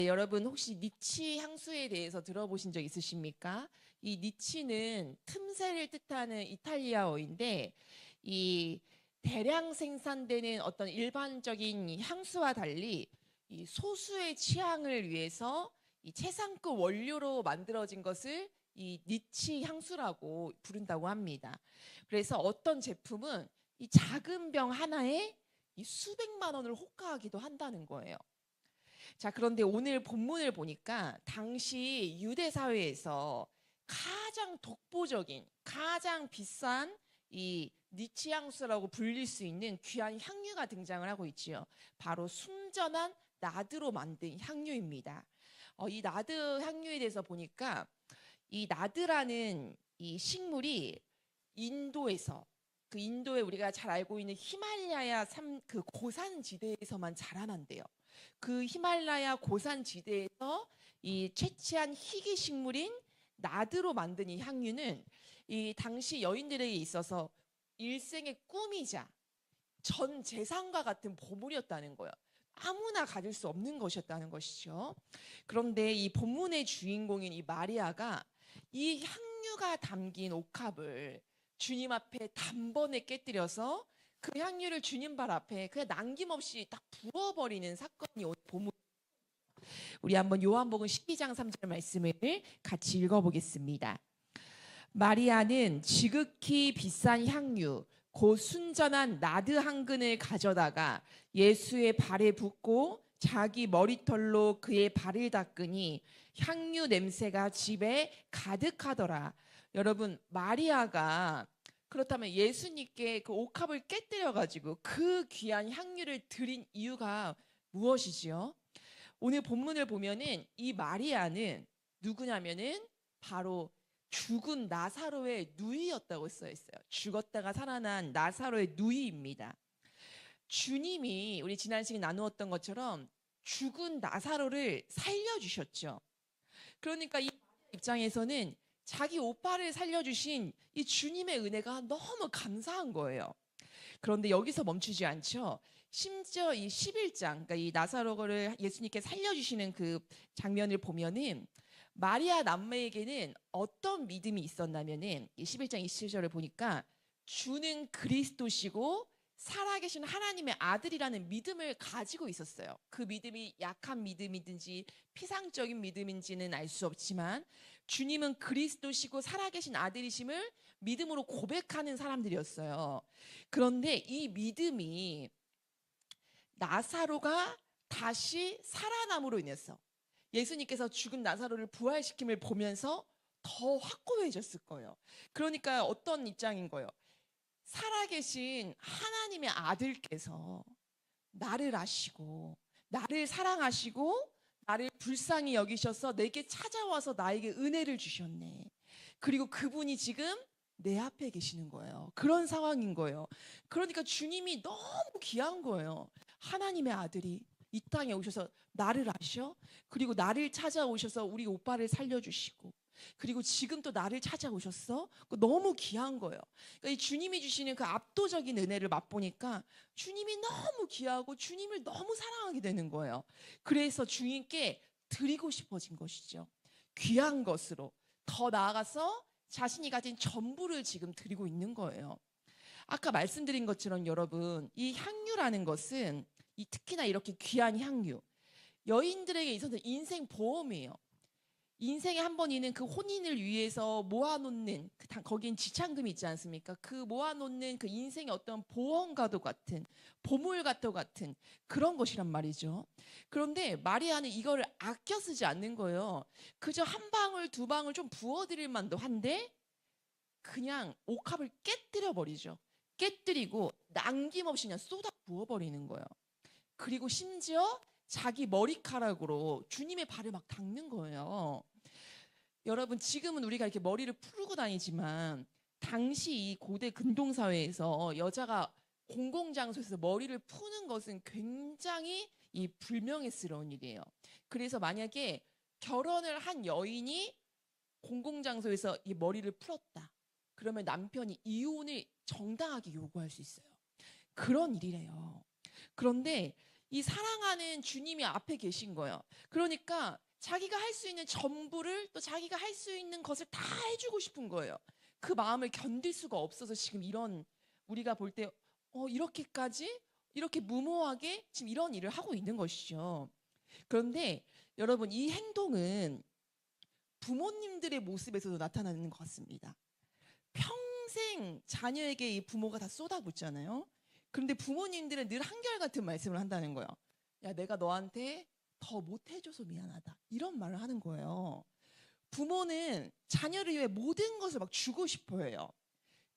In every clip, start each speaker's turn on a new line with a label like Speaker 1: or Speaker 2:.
Speaker 1: 네, 여러분 혹시 니치 향수에 대해서 들어보신 적 있으십니까? 이 니치는 틈새를 뜻하는 이탈리아어인데 이 대량 생산되는 어떤 일반적인 향수와 달리 이 소수의 취향을 위해서 이 최상급 원료로 만들어진 것을 이 니치 향수라고 부른다고 합니다. 그래서 어떤 제품은 이 작은 병 하나에 이 수백만 원을 호가하기도 한다는 거예요. 자, 그런데 오늘 본문을 보니까 당시 유대 사회에서 가장 독보적인, 가장 비싼 이 니치 향수라고 불릴 수 있는 귀한 향유가 등장을 하고 있지요. 바로 순전한 나드로 만든 향유입니다. 이 나드 향유에 대해서 보니까 이 나드라는 이 식물이 인도에서 그 인도에 우리가 잘 알고 있는 히말라야 그 고산 지대에서만 자라난대요. 그 히말라야 고산 지대에서 이 채취한 희귀 식물인 나드로 만든 이 향유는 이 당시 여인들에게 있어서 일생의 꿈이자 전 재산과 같은 보물이었다는 거예요. 아무나 가질 수 없는 것이었다는 것이죠. 그런데 이 본문의 주인공인 이 마리아가 이 향유가 담긴 옥합을 주님 앞에 단번에 깨뜨려서 그 향유를 주님 발 앞에 그냥 남김없이 딱 부어버리는 사건이 오늘 본문. 우리 한번 요한복음 12장 3절 말씀을 같이 읽어보겠습니다. 마리아는 지극히 비싼 향유 곧 순전한 나드 한 근을 가져다가 예수의 발에 붓고 자기 머리털로 그의 발을 닦으니 향유 냄새가 집에 가득하더라. 여러분, 마리아가 그렇다면 예수님께 그 옥합을 깨뜨려 가지고 그 귀한 향유를 드린 이유가 무엇이지요? 오늘 본문을 보면은 이 마리아는 누구냐면은 바로 죽은 나사로의 누이였다고 써 있어요. 죽었다가 살아난 나사로의 누이입니다. 주님이 우리 지난 시간에 나누었던 것처럼 죽은 나사로를 살려주셨죠. 그러니까 이 입장에서는 자기 오빠를 살려주신 이 주님의 은혜가 너무 감사한 거예요. 그런데 여기서 멈추지 않죠. 심지어 이 11장, 그러니까 이 나사로를 예수님께 살려주시는 그 장면을 보면은 마리아 남매에게는 어떤 믿음이 있었냐면은 이 11장 27절을 보니까 주는 그리스도시고 살아계신 하나님의 아들이라는 믿음을 가지고 있었어요. 그 믿음이 약한 믿음이든지 피상적인 믿음인지는 알 수 없지만 주님은 그리스도시고 살아계신 아들이심을 믿음으로 고백하는 사람들이었어요. 그런데 이 믿음이 나사로가 다시 살아남으로 인해서 예수님께서 죽은 나사로를 부활시킴을 보면서 더 확고해졌을 거예요. 그러니까 어떤 입장인 거예요? 살아계신 하나님의 아들께서 나를 아시고 나를 사랑하시고 나를 불쌍히 여기셔서 내게 찾아와서 나에게 은혜를 주셨네. 그리고 그분이 지금 내 앞에 계시는 거예요. 그런 상황인 거예요. 그러니까 주님이 너무 귀한 거예요. 하나님의 아들이 이 땅에 오셔서 나를 아셔? 그리고 나를 찾아오셔서 우리 오빠를 살려주시고 그리고 지금 또 나를 찾아오셨어? 너무 귀한 거예요. 그러니까 이 주님이 주시는 그 압도적인 은혜를 맛보니까 주님이 너무 귀하고 주님을 너무 사랑하게 되는 거예요. 그래서 주님께 드리고 싶어진 것이죠. 귀한 것으로 더 나아가서 자신이 가진 전부를 지금 드리고 있는 거예요. 아까 말씀드린 것처럼 여러분, 이 향유라는 것은 이 특히나 이렇게 귀한 향유, 여인들에게 있어서 인생 보험이에요. 인생에 한 번 있는 그 혼인을 위해서 모아놓는 거긴 지참금이 있지 않습니까? 그 모아놓는 그 인생의 어떤 보험과도 같은 보물과도 같은 그런 것이란 말이죠. 그런데 마리아는 이거를 아껴 쓰지 않는 거예요. 그저 한 방울 두 방울 좀 부어드릴 만도 한데 그냥 옥합을 깨뜨려 버리죠. 깨뜨리고 남김없이 그냥 쏟아 부어버리는 거예요. 그리고 심지어 자기 머리카락으로 주님의 발을 막 닦는 거예요. 여러분, 지금은 우리가 이렇게 머리를 풀고 다니지만 당시 이 고대 근동사회에서 여자가 공공장소에서 머리를 푸는 것은 굉장히 이 불명예스러운 일이에요. 그래서 만약에 결혼을 한 여인이 공공장소에서 이 머리를 풀었다. 그러면 남편이 이혼을 정당하게 요구할 수 있어요. 그런 일이래요. 그런데 이 사랑하는 주님이 앞에 계신 거예요. 그러니까 자기가 할 수 있는 전부를 또 자기가 할 수 있는 것을 다 해주고 싶은 거예요. 그 마음을 견딜 수가 없어서 지금 이런 우리가 볼 때 이렇게까지 이렇게 무모하게 지금 이런 일을 하고 있는 것이죠. 그런데 여러분 이 행동은 부모님들의 모습에서도 나타나는 것 같습니다. 평생 자녀에게 이 부모가 다 쏟아붓잖아요. 그런데 부모님들은 늘 한결같은 말씀을 한다는 거예요. 야, 내가 너한테 더 못해줘서 미안하다. 이런 말을 하는 거예요. 부모는 자녀를 위해 모든 것을 막 주고 싶어 해요.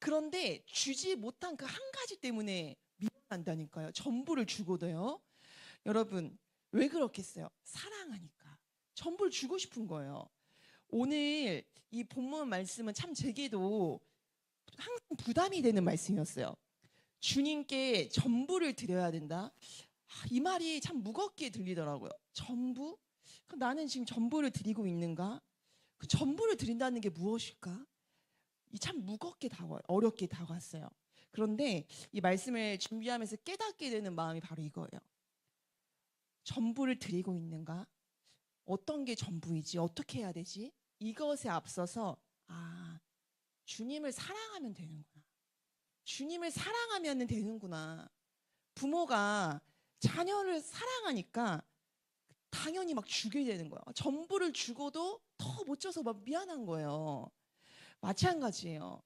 Speaker 1: 그런데 주지 못한 그 한 가지 때문에 미안한다니까요. 전부를 주고도요. 여러분, 왜 그렇겠어요? 사랑하니까. 전부를 주고 싶은 거예요. 오늘 이 본문 말씀은 참 제게도 항상 부담이 되는 말씀이었어요. 주님께 전부를 드려야 된다. 이 말이 참 무겁게 들리더라고요. 전부? 나는 지금 전부를 드리고 있는가? 그 전부를 드린다는 게 무엇일까? 이 참 무겁게 어렵게 다가왔어요. 그런데 이 말씀을 준비하면서 깨닫게 되는 마음이 바로 이거예요. 전부를 드리고 있는가? 어떤 게 전부이지? 어떻게 해야 되지? 이것에 앞서서 주님을 사랑하면 되는구나. 주님을 사랑하면 되는구나. 부모가 자녀를 사랑하니까 당연히 막 주게 되는 거예요. 전부를 주고도 더 못 줘서 막 미안한 거예요. 마찬가지예요.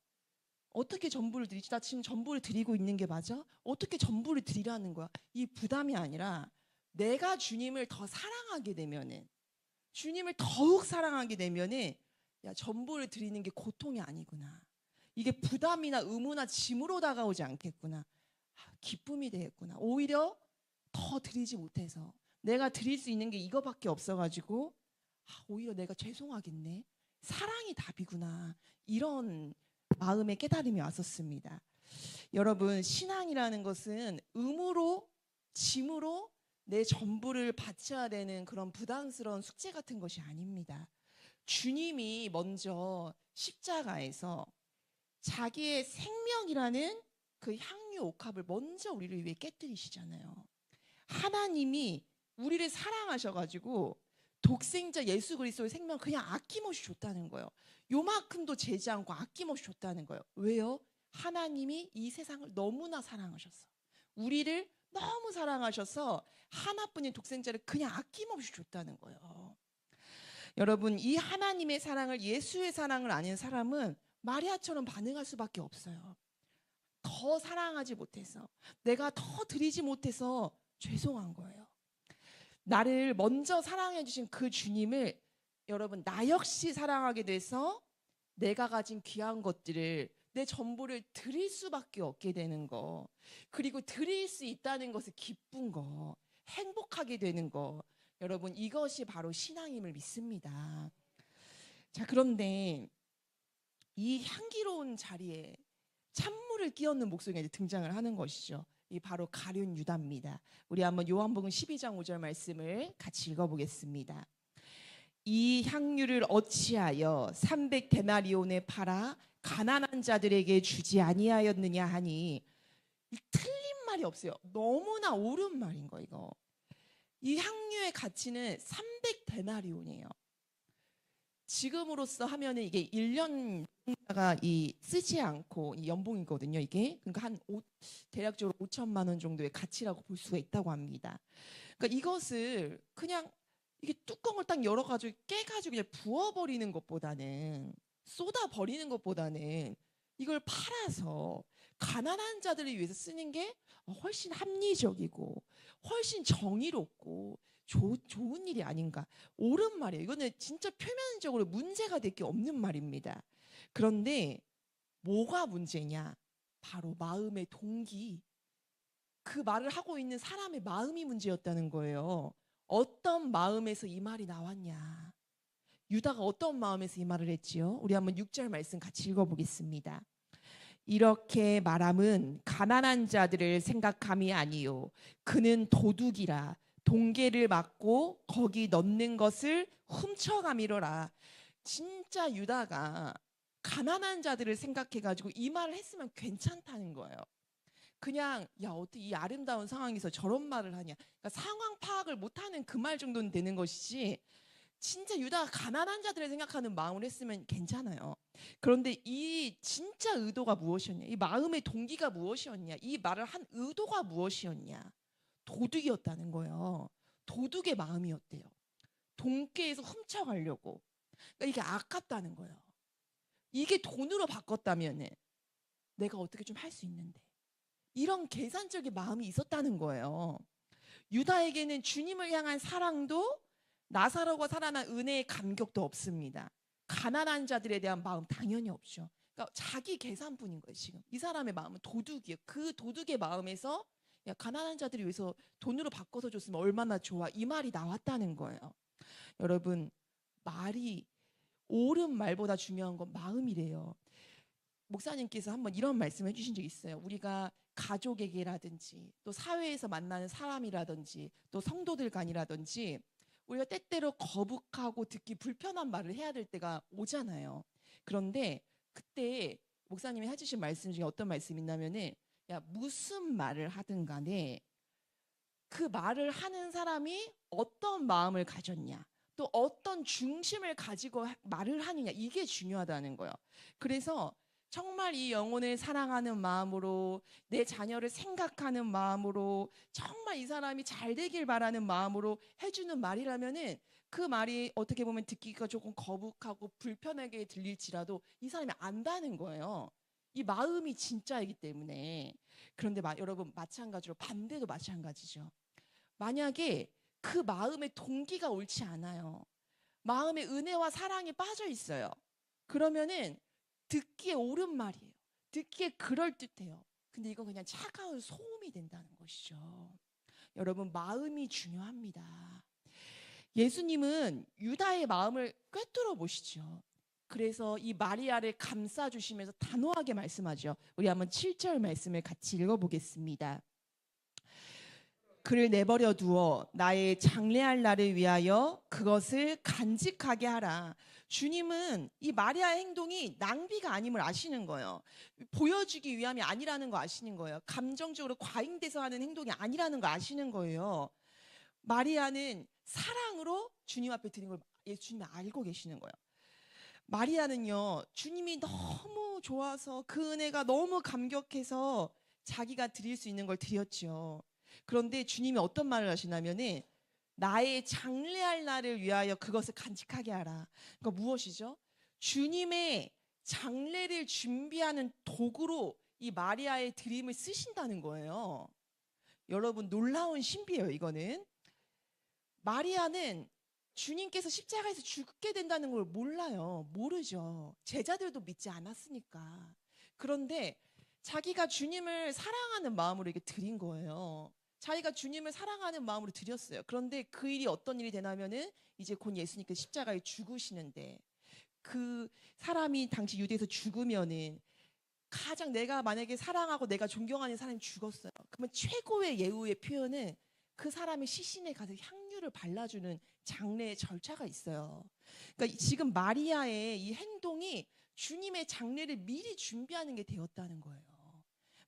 Speaker 1: 어떻게 전부를 드리지? 나 지금 전부를 드리고 있는 게 맞아? 어떻게 전부를 드리라는 거야? 이 부담이 아니라 내가 주님을 더 사랑하게 되면은 주님을 더욱 사랑하게 되면은 야, 전부를 드리는 게 고통이 아니구나. 이게 부담이나 의무나 짐으로 다가오지 않겠구나. 기쁨이 되겠구나. 오히려 더 드리지 못해서 내가 드릴 수 있는 게 이거밖에 없어가지고 오히려 내가 죄송하겠네. 사랑이 답이구나. 이런 마음의 깨달음이 왔었습니다. 여러분, 신앙이라는 것은 의무로 짐으로 내 전부를 바쳐야 되는 그런 부담스러운 숙제 같은 것이 아닙니다. 주님이 먼저 십자가에서 자기의 생명이라는 그 향유 옥합을 먼저 우리를 위해 깨뜨리시잖아요. 하나님이 우리를 사랑하셔가지고 독생자 예수 그리스도의 생명을 그냥 아낌없이 줬다는 거예요. 요만큼도 재지 않고 아낌없이 줬다는 거예요. 왜요? 하나님이 이 세상을 너무나 사랑하셨어. 우리를 너무 사랑하셔서 하나뿐인 독생자를 그냥 아낌없이 줬다는 거예요. 여러분, 이 하나님의 사랑을, 예수의 사랑을 아는 사람은 마리아처럼 반응할 수밖에 없어요. 더 사랑하지 못해서, 내가 더 드리지 못해서 죄송한 거예요. 나를 먼저 사랑해 주신 그 주님을 여러분, 나 역시 사랑하게 돼서 내가 가진 귀한 것들을, 내 전부를 드릴 수밖에 없게 되는 거, 그리고 드릴 수 있다는 것을 기쁜 거, 행복하게 되는 거, 여러분, 이것이 바로 신앙임을 믿습니다. 자, 그런데 이 향기로운 자리에 찬물을 끼얹는 목소리가 이제 등장을 하는 것이죠. 이 바로 가룟 유다입니다. 우리 한번 요한복음 12장 5절 말씀을 같이 읽어보겠습니다. 이 향유를 어찌하여 300데나리온에 팔아 가난한 자들에게 주지 아니하였느냐 하니, 틀린 말이 없어요. 너무나 옳은 말인 거 이거. 이 향유의 가치는 300데나리온이에요. 지금으로서 하면은 이게 1년 가 쓰지 않고 이 연봉이거든요. 이게 그러니까 대략적으로 5천만 원 정도의 가치라고 볼 수가 있다고 합니다. 그러니까 이것을 그냥 이게 뚜껑을 딱 열어가지고 깨가지고 그냥 부어버리는 것보다는, 쏟아버리는 것보다는 이걸 팔아서 가난한 자들을 위해서 쓰는 게 훨씬 합리적이고 훨씬 정의롭고 좋은 일이 아닌가. 옳은 말이에요. 이거는 진짜 표면적으로 문제가 될 게 없는 말입니다. 그런데 뭐가 문제냐? 바로 마음의 동기. 그 말을 하고 있는 사람의 마음이 문제였다는 거예요. 어떤 마음에서 이 말이 나왔냐? 유다가 어떤 마음에서 이 말을 했지요? 우리 한번 6절 말씀 같이 읽어보겠습니다. 이렇게 말함은 가난한 자들을 생각함이 아니요, 그는 도둑이라 동계를 막고 거기 넣는 것을 훔쳐가미로라. 진짜 유다가 가난한 자들을 생각해가지고 이 말을 했으면 괜찮다는 거예요. 그냥 야 어떻게 이 아름다운 상황에서 저런 말을 하냐. 그러니까 상황 파악을 못하는 그 말 정도는 되는 것이지. 진짜 유다가 가난한 자들을 생각하는 마음을 했으면 괜찮아요. 그런데 이 진짜 의도가 무엇이었냐? 이 마음의 동기가 무엇이었냐? 이 말을 한 의도가 무엇이었냐? 도둑이었다는 거예요. 도둑의 마음이었대요. 돈께에서 훔쳐가려고. 그러니까 이게 아깝다는 거예요. 이게 돈으로 바꿨다면은 내가 어떻게 좀 할 수 있는데. 이런 계산적인 마음이 있었다는 거예요. 유다에게는 주님을 향한 사랑도 나사로가 살아난 은혜의 감격도 없습니다. 가난한 자들에 대한 마음 당연히 없죠. 그러니까 자기 계산뿐인 거예요. 지금 이 사람의 마음은 도둑이에요. 그 도둑의 마음에서 야, 가난한 자들이 위해서 돈으로 바꿔서 줬으면 얼마나 좋아, 이 말이 나왔다는 거예요. 여러분, 말이 옳은 말보다 중요한 건 마음이래요. 목사님께서 한번 이런 말씀을 해주신 적이 있어요. 우리가 가족에게라든지 또 사회에서 만나는 사람이라든지 또 성도들 간이라든지 우리가 때때로 거북하고 듣기 불편한 말을 해야 될 때가 오잖아요. 그런데 그때 목사님이 해주신 말씀 중에 어떤 말씀이 있냐면은 야, 무슨 말을 하든 간에 그 말을 하는 사람이 어떤 마음을 가졌냐, 또 어떤 중심을 가지고 말을 하느냐, 이게 중요하다는 거예요. 그래서 정말 이 영혼을 사랑하는 마음으로, 내 자녀를 생각하는 마음으로, 정말 이 사람이 잘 되길 바라는 마음으로 해주는 말이라면은 그 말이 어떻게 보면 듣기가 조금 거북하고 불편하게 들릴지라도 이 사람이 안다는 거예요. 이 마음이 진짜이기 때문에. 그런데 여러분, 마찬가지로 반대도 마찬가지죠. 만약에 그 마음의 동기가 옳지 않아요. 마음의 은혜와 사랑이 빠져 있어요. 그러면은 듣기에 옳은 말이에요. 듣기에 그럴듯해요. 근데 이건 그냥 차가운 소음이 된다는 것이죠. 여러분, 마음이 중요합니다. 예수님은 유다의 마음을 꿰뚫어 보시죠. 그래서 이 마리아를 감싸 주시면서 단호하게 말씀하죠. 우리 한번 7절 말씀을 같이 읽어보겠습니다. 그를 내버려 두어 나의 장래할 날을 위하여 그것을 간직하게 하라. 주님은 이 마리아의 행동이 낭비가 아님을 아시는 거예요. 보여주기 위함이 아니라는 거 아시는 거예요. 감정적으로 과잉돼서 하는 행동이 아니라는 거 아시는 거예요. 마리아는 사랑으로 주님 앞에 드린 걸 예수님이 알고 계시는 거예요. 마리아는요, 주님이 너무 좋아서 그 은혜가 너무 감격해서 자기가 드릴 수 있는 걸 드렸죠. 그런데 주님이 어떤 말을 하시냐면은 나의 장래할 날을 위하여 그것을 간직하게 하라. 그러니까 무엇이죠? 주님의 장래를 준비하는 도구로 이 마리아의 드림을 쓰신다는 거예요. 여러분, 놀라운 신비예요, 이거는. 마리아는 주님께서 십자가에서 죽게 된다는 걸 몰라요. 모르죠. 제자들도 믿지 않았으니까. 그런데 자기가 주님을 사랑하는 마음으로 이렇게 드린 거예요. 자기가 주님을 사랑하는 마음으로 드렸어요. 그런데 그 일이 어떤 일이 되냐면은 이제 곧 예수님께서 십자가에 죽으시는데 그 사람이 당시 유대에서 죽으면은 가장 내가 만약에 사랑하고 내가 존경하는 사람이 죽었어요. 그러면 최고의 예우의 표현은 그 사람의 시신에 가서 향유를 발라주는 장례의 절차가 있어요. 그러니까 지금 마리아의 이 행동이 주님의 장례를 미리 준비하는 게 되었다는 거예요.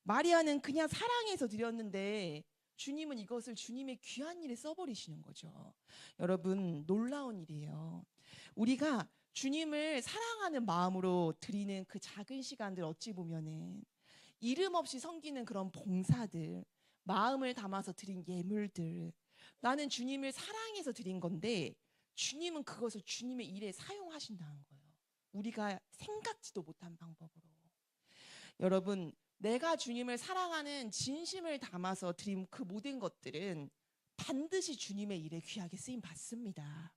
Speaker 1: 마리아는 그냥 사랑해서 드렸는데 주님은 이것을 주님의 귀한 일에 써버리시는 거죠. 여러분, 놀라운 일이에요. 우리가 주님을 사랑하는 마음으로 드리는 그 작은 시간들, 어찌 보면은 이름 없이 섬기는 그런 봉사들, 마음을 담아서 드린 예물들, 나는 주님을 사랑해서 드린 건데 주님은 그것을 주님의 일에 사용하신다는 거예요. 우리가 생각지도 못한 방법으로. 여러분, 내가 주님을 사랑하는 진심을 담아서 드린 그 모든 것들은 반드시 주님의 일에 귀하게 쓰임 받습니다.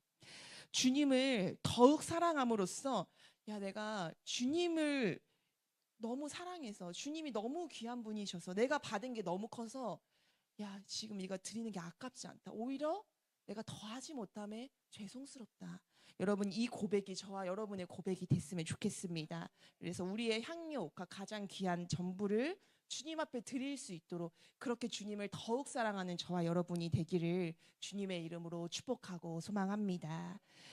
Speaker 1: 주님을 더욱 사랑함으로써 야, 내가 주님을 너무 사랑해서 주님이 너무 귀한 분이셔서 내가 받은 게 너무 커서 야, 지금 이거 드리는 게 아깝지 않다. 오히려 내가 더하지 못함에 죄송스럽다. 여러분, 이 고백이 저와 여러분의 고백이 됐으면 좋겠습니다. 그래서 우리의 향유가 가장 귀한 전부를 주님 앞에 드릴 수 있도록 그렇게 주님을 더욱 사랑하는 저와 여러분이 되기를 주님의 이름으로 축복하고 소망합니다.